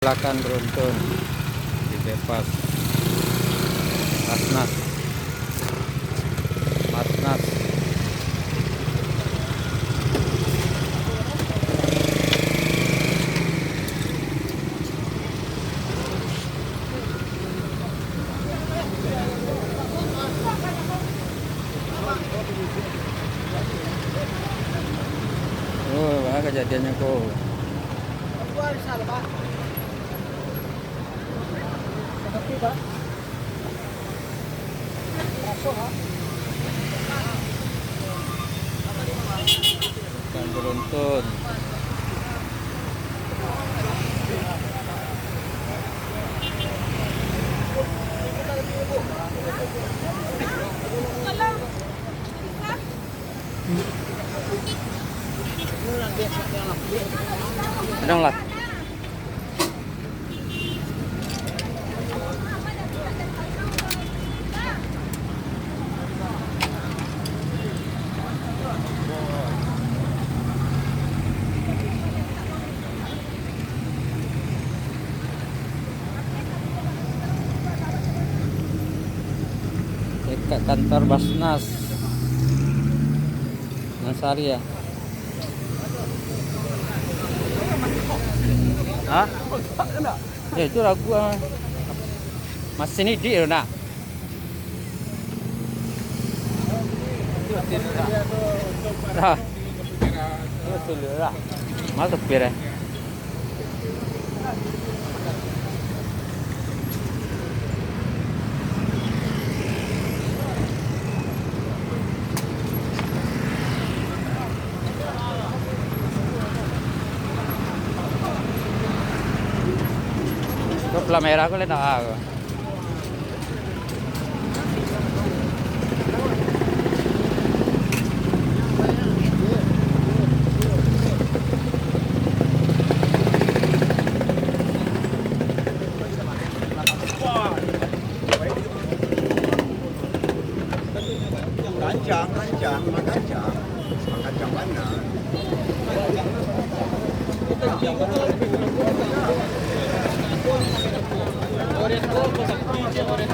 Belakang beruntun dibebas Masnas Masnas oh wah kejadiannya kok bukan beruntun. Dong lah. Dekat kantor Basnas Nasari ya. Hah? Ya itu ragu Mas ini di nak. Nah, itu lah. Masuk bir. Kok pla merah ko le na ako. Kacang mana? Oret ko, pasakti, oret